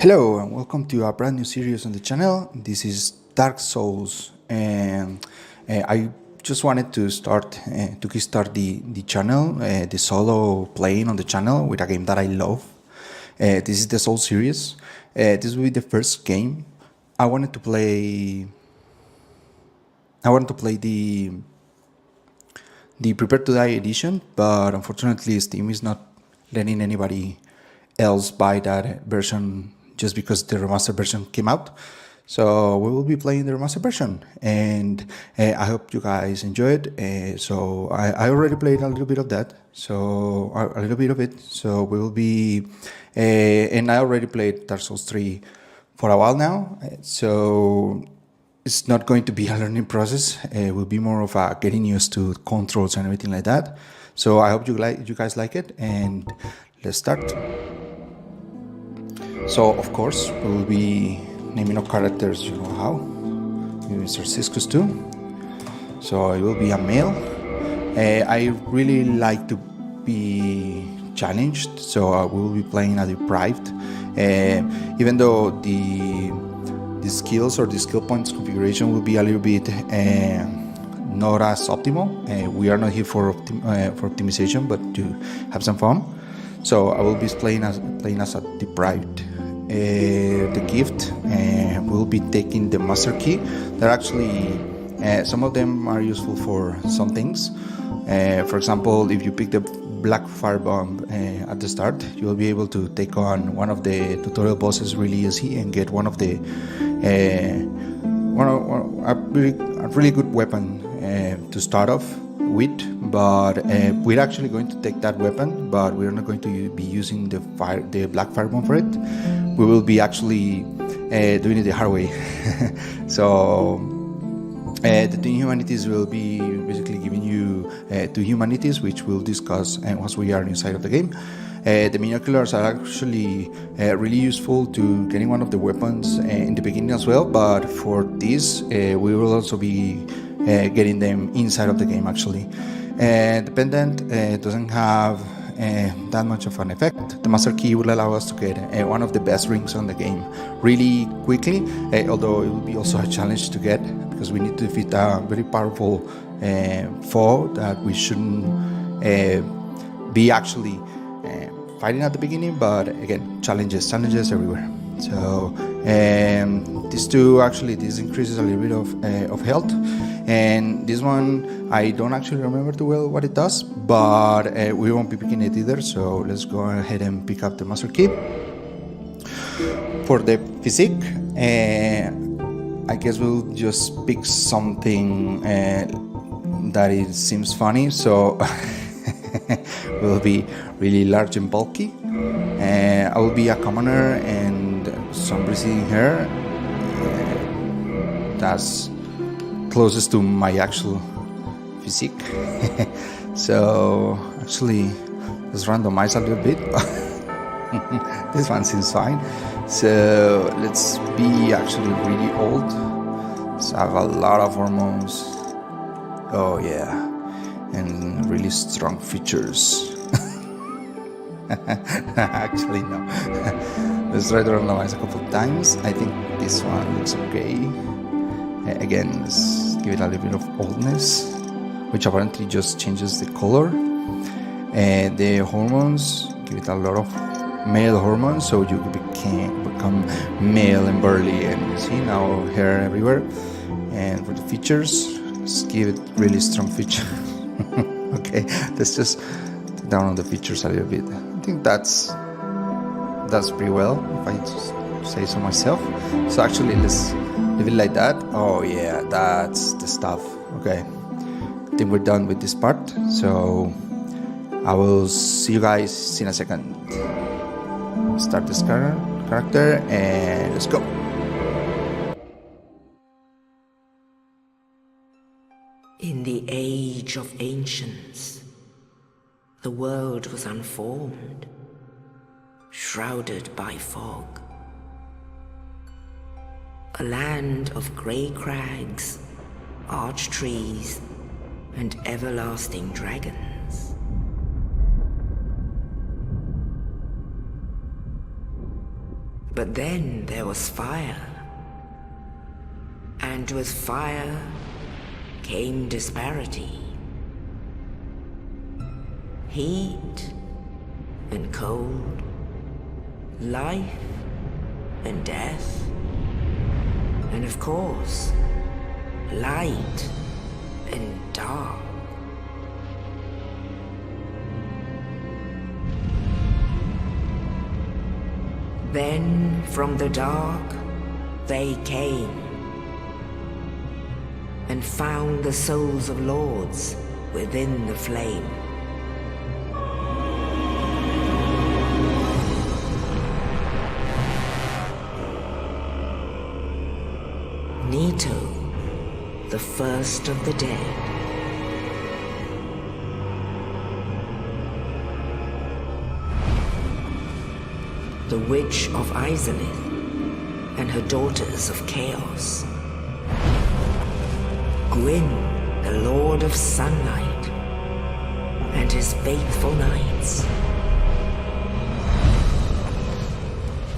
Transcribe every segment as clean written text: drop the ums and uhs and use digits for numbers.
Hello and welcome to a brand new series on the channel. This is Dark Souls, and I just wanted to kickstart the channel, the solo playing on the channel with a game that I love. This is the Souls series. This will be the first game. I wanted to play the Prepare to Die edition, but unfortunately Steam is not letting anybody else buy that version just because the remastered version came out. So we will be playing the remastered version, and I hope you guys enjoy it. So I already played a little bit of that, so a little bit of it. So we will be, and I already played Dark Souls 3 for a while now. So it's not going to be a learning process. It will be more of a getting used to controls and everything like that. So I hope you guys like it, and let's start. So of course we will be naming our characters, you know how, Mr. Ciscus too. So it will be a male. I really like to be challenged, so we will be playing a deprived. Even though the skills or the skill points configuration will be a little bit not as optimal. We are not here for optimization, but to have some fun. So I will be playing as a deprived. The gift will be taking the master key. They're actually some of them are useful for some things. For example, if you pick the black fire bomb at the start, you will be able to take on one of the tutorial bosses really easy and get one of the a really good weapon to start off with. But we're actually going to take that weapon, but we're not going to be using the black fire bomb for it. We will be actually doing it the hard way. So the two humanities will be basically giving you two humanities, which we'll discuss once we are inside of the game. The binoculars are actually really useful to getting one of the weapons in the beginning as well, but for this we will also be getting them inside of the game actually. The pendant doesn't have that much of an effect. The master key will allow us to get one of the best rings on the game really quickly, although it will be also a challenge to get, because we need to defeat a very powerful foe that we shouldn't be actually fighting at the beginning. But again, challenges everywhere. So this increases a little bit of health, and this one I don't actually remember too well what it does, but we won't be picking it either. So let's go ahead and pick up the master key. For the physique, I guess we'll just pick something that it seems funny. So will be really large and bulky. I will be a commoner and some receding hair. That's closest to my actual physique. So actually, let's randomize a little bit. This one seems fine. So let's be actually really old. Let's have a lot of hormones. Oh yeah, and really strong features. Actually no. Let's try to randomize a couple of times. I think this one looks okay. Again, let's give it a little bit of oldness, which apparently just changes the color. The hormones, give it a lot of male hormones, so you become male and burly, and you see now hair everywhere. And for the features, let's give it really strong features. Okay, let's just take down on the features a little bit. I think that's pretty well, if I just say so myself. So actually, let's leave it like that. Oh yeah, that's the stuff. Okay, I think we're done with this part. So I will see you guys in a second. Start this character and let's go. In the age of ancients, the world was unformed, shrouded by fog. A land of grey crags, arch trees, and everlasting dragons. But then there was fire. And with fire came disparity. Heat and cold, life and death, and of course, light and dark. Then from the dark they came and found the souls of lords within the flame. Nito, the first of the dead. The Witch of Izalith and her daughters of Chaos. Gwyn, the Lord of Sunlight, and his faithful knights.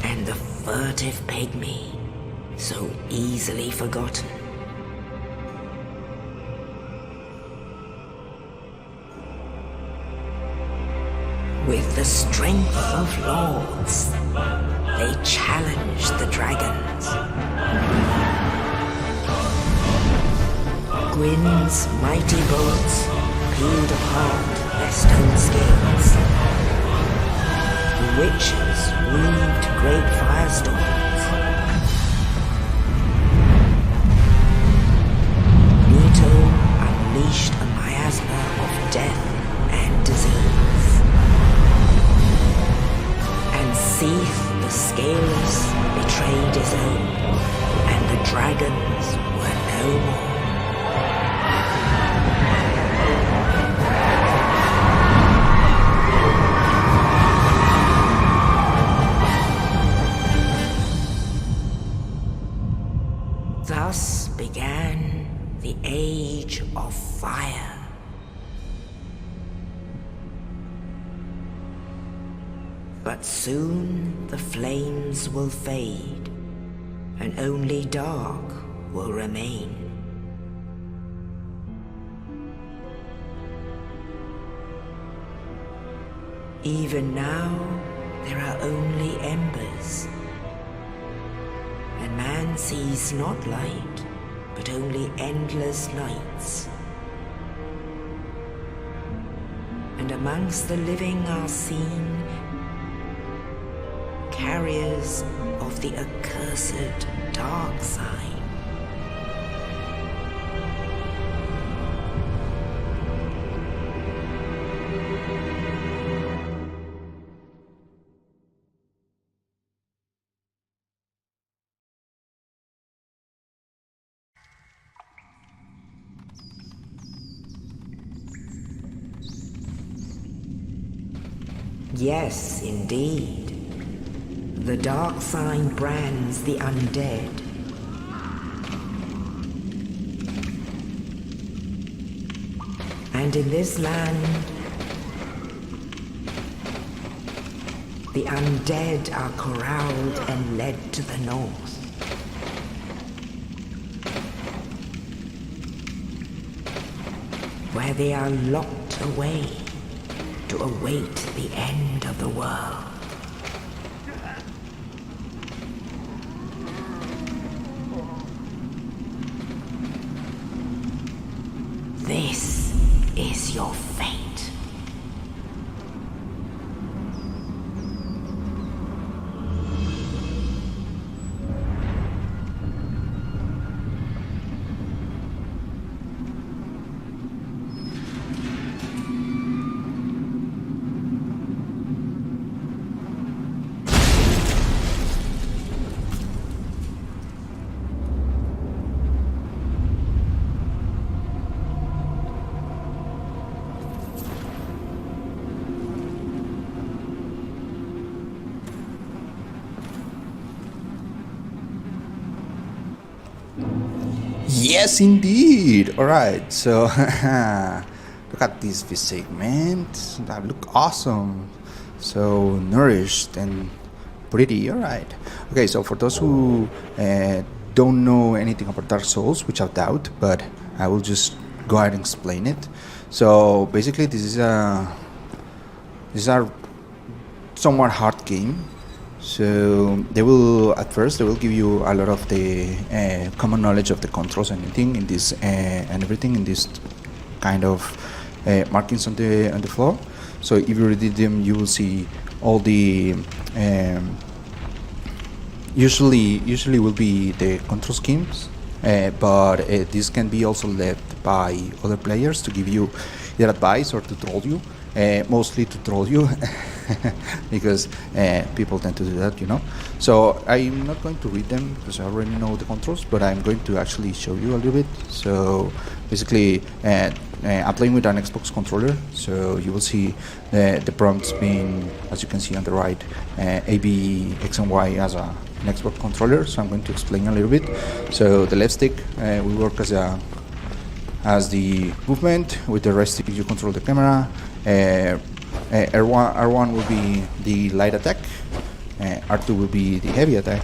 And the furtive pygmy, so easily forgotten. With the strength of lords, they challenged the dragons. Gwyn's mighty bolts peeled apart their stone scales. The witches weaved great firestorms. Nito unleashed a miasma of death and disease. And Seath, the Scaleless, betrayed his own, and the dragons were no more. Thus began the Age of Fire. But soon the flames will fade, and only dark will remain. Even now, there are only embers, and man sees not light, but only endless nights. And amongst the living are seen carriers of the accursed dark side. Yes, indeed. The dark sign brands the undead. And in this land, the undead are corralled and led to the north. Where they are locked away to await the end of the world. This is your fate. Yes, indeed. All right, so look at this physique, man. That look awesome. So nourished, and Pretty, alright. Okay, so for those who don't know anything about Dark Souls, which I doubt, but I will just go ahead and explain it. So basically, this is a somewhat hard game. So they will give you a lot of the common knowledge of the controls and everything in this and everything in this kind of markings on the floor. So if you read them, you will see all the usually will be the control schemes, but this can be also left by other players to give you their advice or to troll you, mostly to troll you because people tend to do that, you know. So I'm not going to read them because I already know the controls, but I'm going to actually show you a little bit. So basically I'm playing with an Xbox controller, so you will see the prompts being, as you can see on the right, A, B, X and Y as an Xbox controller. So I'm going to explain a little bit. So the left stick will work as the movement. With the right stick you control the camera. R1 will be the light attack. R2 will be the heavy attack.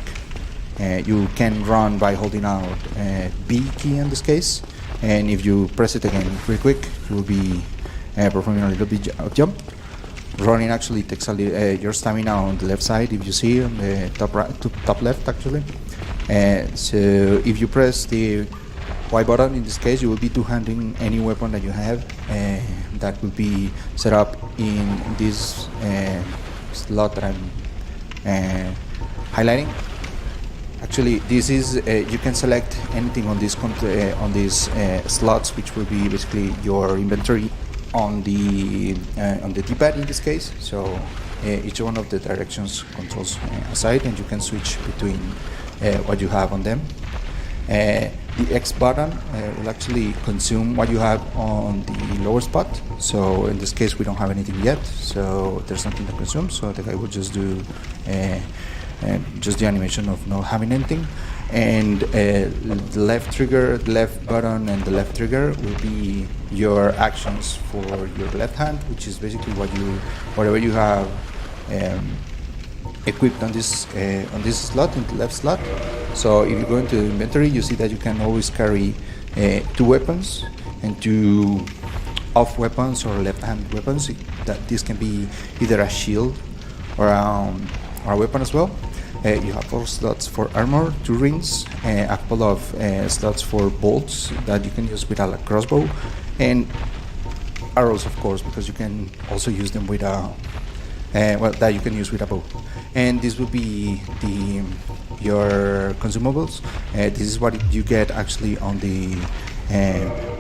You can run by holding out B key in this case, and if you press it again pretty quick, you will be performing a little bit of jump. Running actually takes your stamina on the left side, if you see on the top left actually. So if you press the Y button, in this case you will be two-handing any weapon that you have, that will be set up in this slot that I'm highlighting. Actually, this is you can select anything on these slots, which will be basically your inventory on the D-pad in this case. So each one of the directions controls a side, and you can switch between what you have on them. The X button will actually consume what you have on the lower spot. So in this case we don't have anything yet, so there's nothing to consume, so the guy will just do just the animation of not having anything. And the left button and the left trigger will be your actions for your left hand, which is basically whatever you have equipped on this slot, in the left slot. So if you go into the inventory, you see that you can always carry 2 weapons and 2 off weapons or left hand weapons. That this can be either a shield or a weapon as well. You have 4 slots for armor, 2 rings, a couple of slots for bolts that you can use with a crossbow, and arrows, of course, because you can also use them with a that you can use with a bow. And this will be your consumables. This is what you get actually on the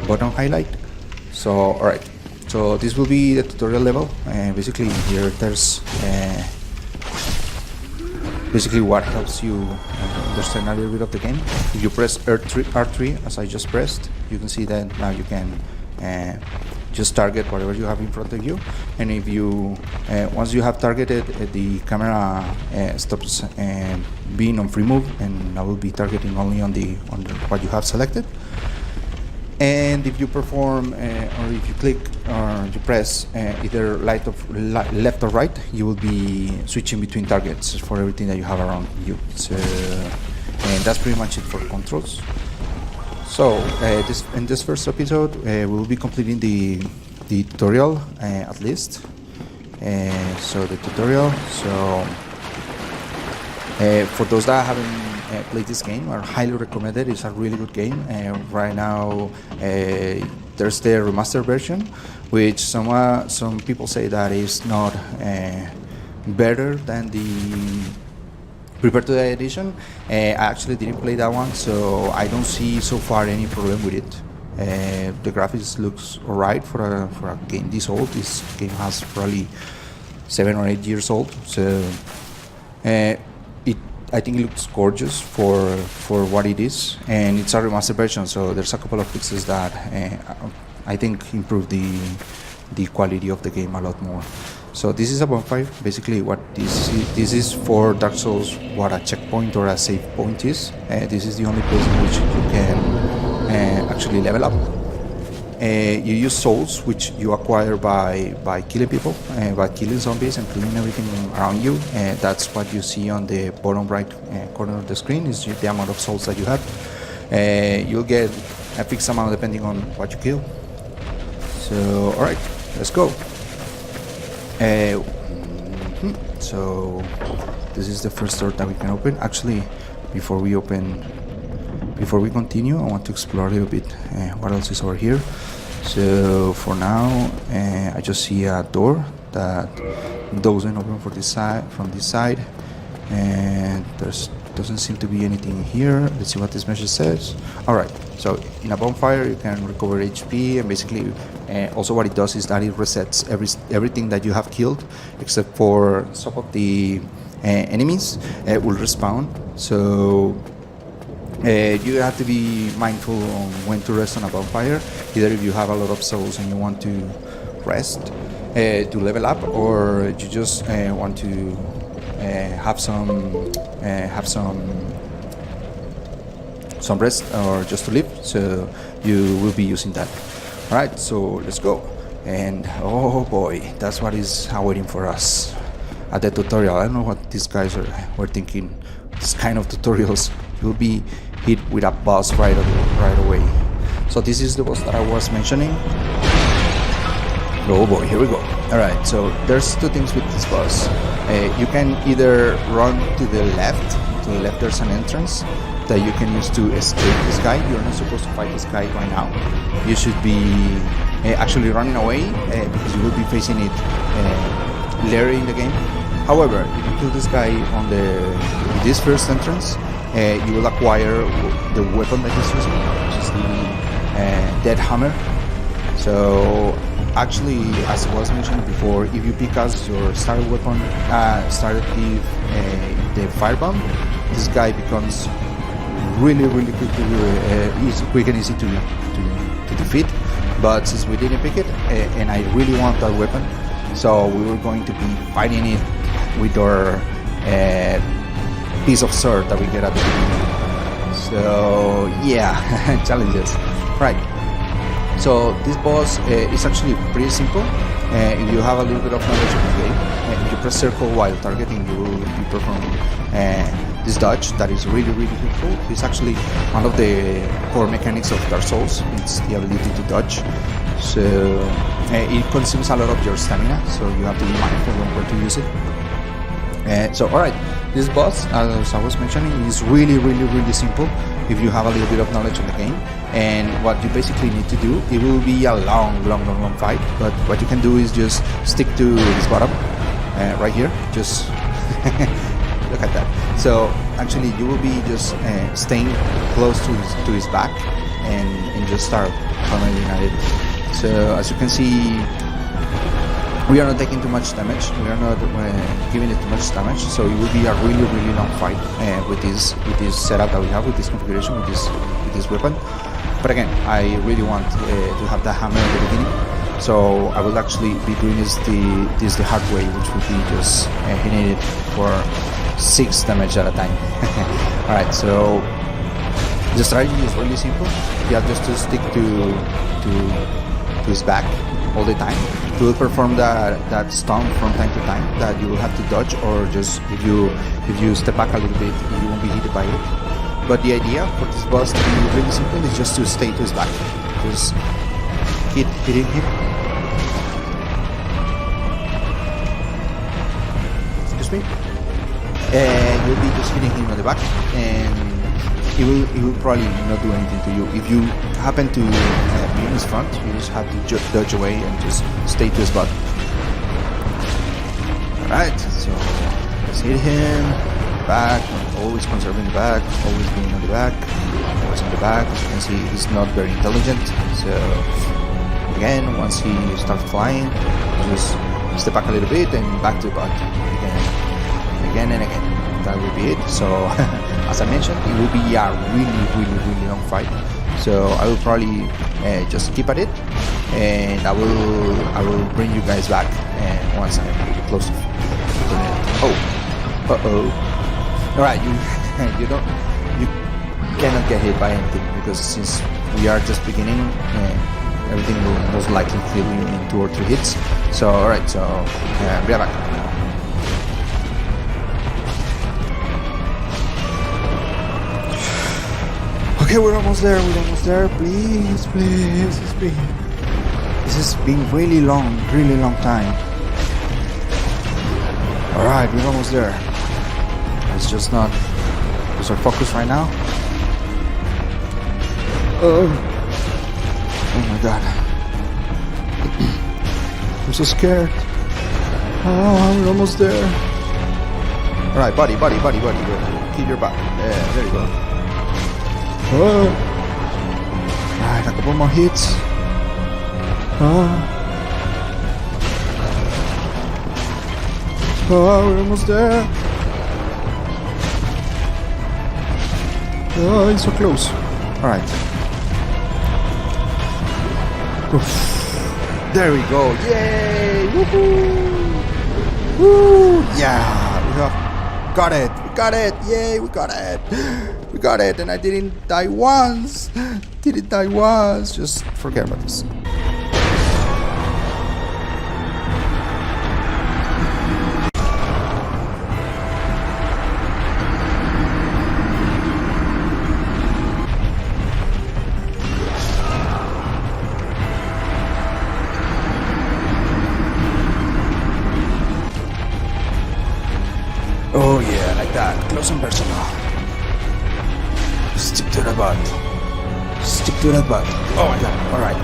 bottom highlight. So alright, so this will be the tutorial level. Basically here there's basically what helps you understand a little bit of the game. If you press R3 as I just pressed, you can see that now you can just target whatever you have in front of you, and if you once you have targeted, the camera stops being on free move, and I will be targeting only on what you have selected. And if you perform or if you click or you press either left or right, you will be switching between targets for everything that you have around you. So and that's pretty much it for controls. So in this first episode, we will be completing the tutorial at least. So the tutorial. So for those that haven't played this game, I highly recommend it. It's a really good game. Right now, there's the remastered version, which some people say that is not better than the Prepare to Die edition. I actually didn't play that one, so I don't see so far any problem with it. The graphics looks alright for a game this old. This game has probably 7 or 8 years old, so I think it looks gorgeous for what it is, and it's a remastered version, so there's a couple of fixes that I think improve the quality of the game a lot more. So this is a bonfire. Basically what this is for Dark Souls, what a checkpoint or a save point is. This is the only place in which you can actually level up. You use souls, which you acquire by killing people, by killing zombies and killing everything around you. That's what you see on the bottom right corner of the screen, is the amount of souls that you have. You'll get a fixed amount depending on what you kill. So, alright, let's go. So, this is the first door that we can open. Actually, before we continue, I want to explore a little bit what else is over here. So for now, I just see a door that doesn't open from this side, and doesn't seem to be anything here. Let's see what this message says. Alright, so in a bonfire you can recover HP, and basically also what it does is that it resets everything that you have killed, except for some of the enemies will respawn. So you have to be mindful on when to rest on a bonfire, either if you have a lot of souls and you want to rest to level up, or you just want to have some rest, or just to live, so you will be using that. Alright, so let's go. And oh boy, that's what is awaiting for us at the tutorial. I don't know what these guys were thinking. This kind of tutorials, you'll be hit with a boss right away. So this is the boss that I was mentioning. Oh boy, here we go. Alright, so there's two things with this boss. You can either run to the left. To the left there's an entrance that you can use to escape this guy. You're not supposed to fight this guy right now. You should be actually running away, because you will be facing it later in the game. However, if you kill this guy on this first entrance, you will acquire the weapon that he's using, which is the Dead Hammer. So actually, as I was mentioning before, if you pick as your starter weapon, the firebomb, this guy becomes really quick and easy to defeat. But since we didn't pick it, and I really want that weapon, so we were going to be fighting it with our piece of sword that we get at the beginning. So yeah, challenges. Right. So this boss is actually pretty simple. If you have a little bit of knowledge of the game, if you press circle while targeting, you will be performing this dodge that is really helpful. It's actually one of the core mechanics of Dark Souls. It's the ability to dodge. So it consumes a lot of your stamina, so you have to be mindful on where to use it. So alright, this boss, as I was mentioning, is really simple if you have a little bit of knowledge of the game. And what you basically need to do, it will be a long fight, but what you can do is just stick to this bottom right here. Just look at that. So actually you will be just staying close to his back and just start hammering at it. So as you can see, we are not taking too much damage. We are not giving it too much damage. So it will be a really long fight with this setup that we have, with this configuration, with this weapon. But again, I really want to have the hammer at the beginning. So I will actually be doing this the hard way, which will be just hitting it for 6 damage at a time. Alright, so the strategy is really simple. You have just to stick to his back all the time. He will perform that stun from time to time that you will have to dodge, or just if you step back a little bit, you won't be hit by it. But the idea for this boss to be really simple is just to stay to his back. Just hitting him. Excuse me. And you'll be just hitting him on the back, and he will probably not do anything to you. If you happen to be in his front, you just have to dodge away and just stay to his butt. Alright, so let's hit him. Back, always conserving the back, always being on the back, always on the back. As you can see, he's not very intelligent. So again, once he starts flying, just step back a little bit and back to the butt. Again and again. That will be it. So as I mentioned, it will be a really long fight. So I will probably just keep at it, and I will bring you guys back once I'm really close to it. Alright, you cannot get hit by anything, because since we are just beginning, everything will most likely kill you in 2 or 3 hits. So alright, so be right back. Okay, we're almost there, please, this has been really long time. Alright, we're almost there. It's just not lose our focus right now. Oh my god. I'm so scared. Oh, we're almost there. Alright, buddy. Keep your back. Yeah, there you go. Oh. Alright, a couple more hits. Oh, we're almost there. Oh, it's so close. Alright. There we go. Yay! Woohoo! Woo! Yeah, we have got it. We got it. Yay, we got it. We got it. And I didn't die once. Just forget about this. Oh yeah, like that. Close and personal. Stick to the butt. Oh my god. Alright.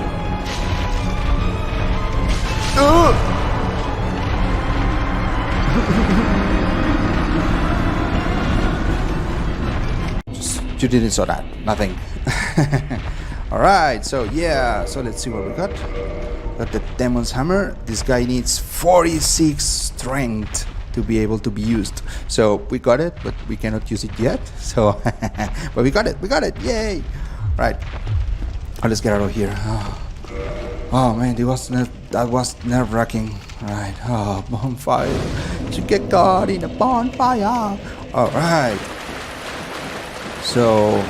You didn't saw that. Nothing. Alright, so yeah. So let's see what we got. Got the Demon's Hammer. This guy needs 46 strength to be able to be used. So we got it, but we cannot use it yet. So but we got it, yay. Right, let's get out of here. Oh man, that was nerve-wracking. Right, bonfire, to get caught in a bonfire. All right, so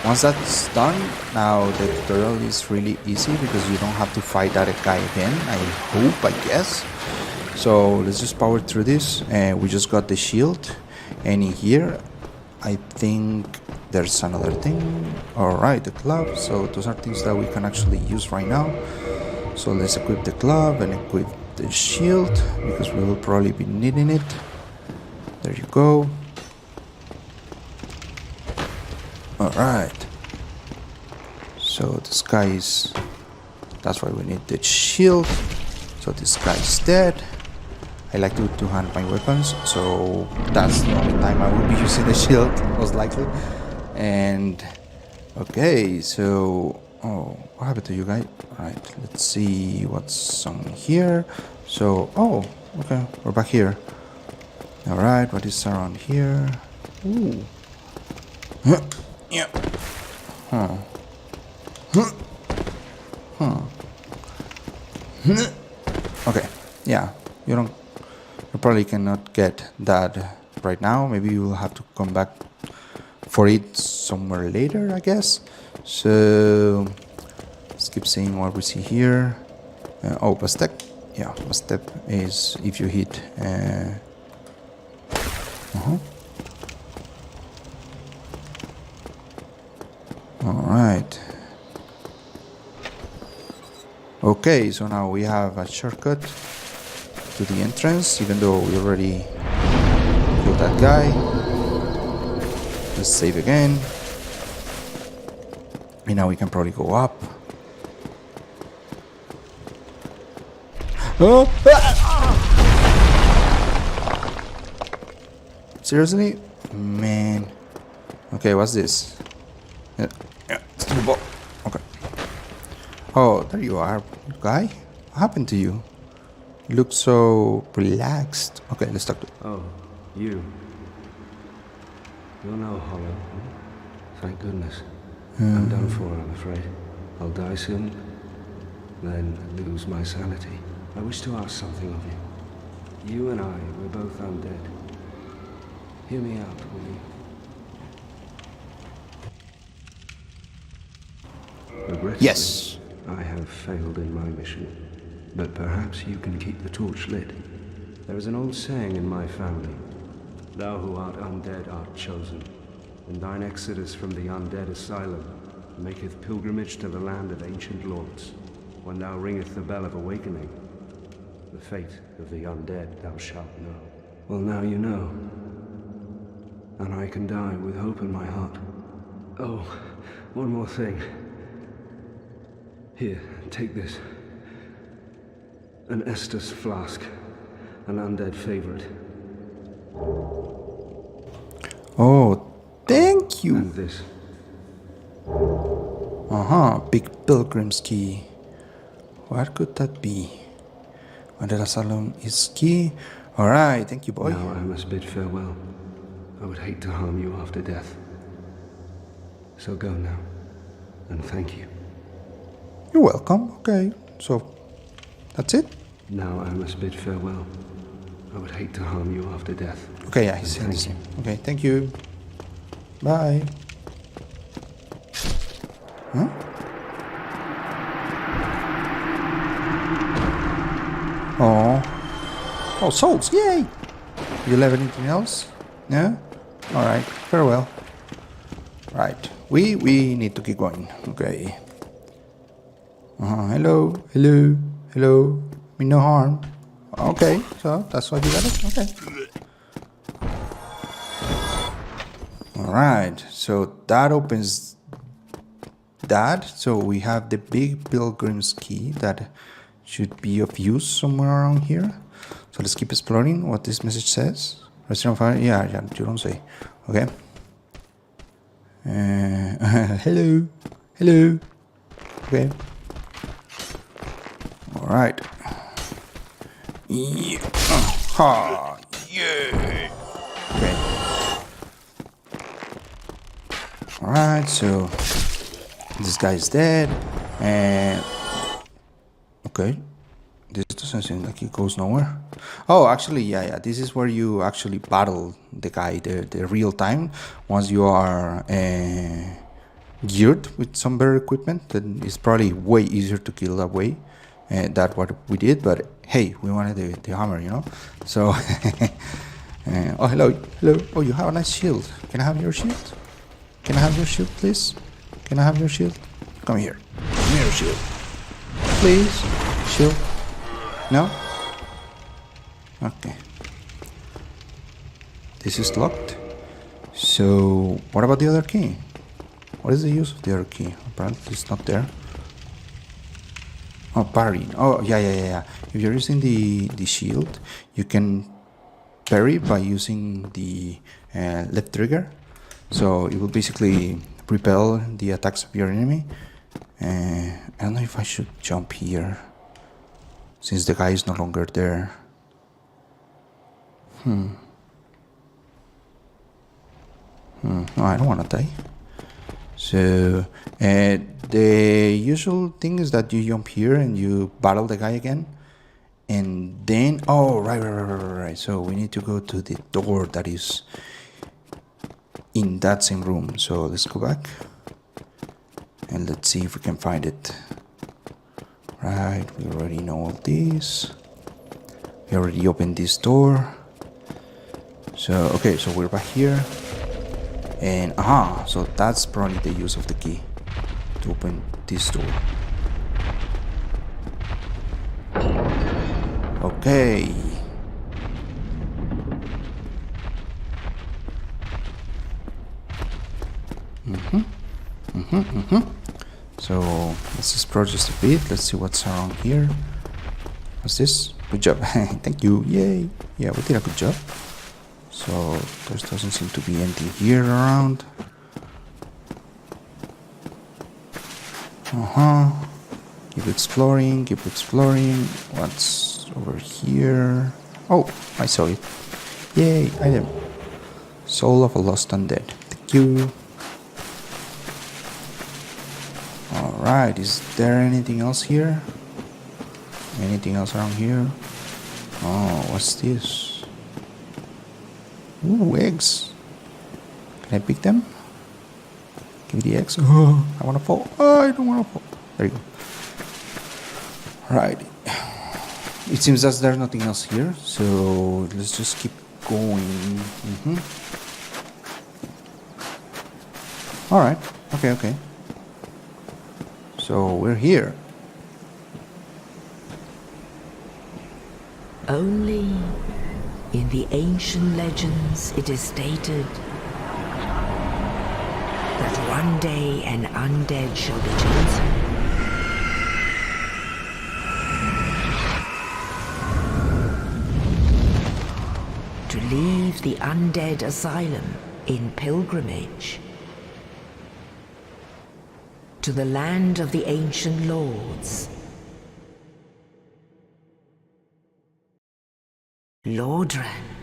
once that's done, now the tutorial is really easy because you don't have to fight that guy again, I guess. So let's just power through this. We just got the shield, and in here I think there's another thing. Alright, the club. So those are things that we can actually use right now. So let's equip the club and equip the shield because we will probably be needing it. There you go. Alright, so this guy is, that's why we need the shield. So this guy is dead. I like to two-hand my weapons, so that's the only time I will be using the shield, most likely. And okay, so what happened to you guys? Alright, let's see what's on here. So okay, we're back here. Alright, what is around here? Ooh. Yeah. Okay, yeah, you probably cannot get that right now. Maybe you will have to come back for it somewhere later, I guess. So let's keep seeing what we see here. A step. Yeah, a step is if you hit. Alright. Okay, so now we have a shortcut to the entrance, even though we already killed that guy. Let's save again. And now we can probably go up. Seriously? Man. Okay, what's this? Okay. Oh, there you are, guy. What happened to you? You look so relaxed. Okay, let's talk to. Oh, you. You're no hollow. Thank goodness. I'm done for, I'm afraid. I'll die soon, then lose my sanity. I wish to ask something of you. You and I, we're both undead. Hear me out, will you? Yes. I have failed in my mission, but perhaps you can keep the torch lit. There is an old saying in my family, thou who art undead art chosen, and thine exodus from the undead asylum maketh pilgrimage to the land of ancient lords. When thou ringeth the bell of awakening, the fate of the undead thou shalt know. Well, now you know, and I can die with hope in my heart. Oh, one more thing. Here, take this. An Estus flask, an undead favorite. Oh, thank you. And this. Big pilgrim's key. What could that be? Undead Asylum is key. Alright, thank you, boy. Now I must bid farewell. I would hate to harm you after death. So go now, and thank you. You're welcome. Okay, so that's it? Now I must bid farewell. I would hate to harm you after death. Okay, yeah, he's saying the same. Okay, thank you. Bye. Huh? Oh, souls, yay! You have anything else? No? Alright, farewell. Right, we need to keep going. Okay. Hello. Mean no harm. Okay, so that's why you got it? Okay. Alright, so that opens that. So we have the big pilgrim's key that should be of use somewhere around here. So let's keep exploring what this message says. Restaurant fire? Yeah, you don't say. Okay. Hello. Okay. Alright. Yeah. Yeah. Okay. Alright, so this guy is dead. And okay. This doesn't seem like it goes nowhere. Oh, actually, yeah. This is where you actually battle the guy, the real time. Once you are geared with some better equipment, then it's probably way easier to kill that way. That's what we did, but hey, we wanted the hammer, you know? So, oh, hello. Oh, you have a nice shield. Can I have your shield? Can I have your shield, please? Can I have your shield? Come here. Come here, shield. Please, shield. No? Okay. This is locked. So, what about the other key? What is the use of the other key? Apparently it's not there. Oh, parrying. Oh, yeah. If you're using the shield, you can parry by using the left trigger. So, it will basically repel the attacks of your enemy. I don't know if I should jump here, since the guy is no longer there. No, I don't want to die. So, the usual thing is that you jump here and you battle the guy again. And then, oh, right. So, we need to go to the door that is in that same room. So, let's go back. And let's see if we can find it. Right, we already know all this. We already opened this door. So, okay, so we're back here. And, so that's probably the use of the key to open this door. Okay. So let's explore just a bit. Let's see what's around here. What's this? Good job. Thank you. Yay. Yeah, we did a good job. So there doesn't seem to be anything here around. Keep exploring. What's over here? Oh, I saw it. Yay, item. Soul of a lost undead. Thank you. Alright, is there anything else here? Anything else around here? Oh, what's this? Ooh, eggs. Can I pick them? Give me the eggs. Oh, I wanna fall. Oh, I don't wanna fall. There you go. Right. It seems that there's nothing else here, so let's just keep going. Alright, okay. So we're here. Only in the ancient legends it is stated that one day an undead shall be chosen to leave the undead asylum in pilgrimage to the land of the ancient lords. Lordran.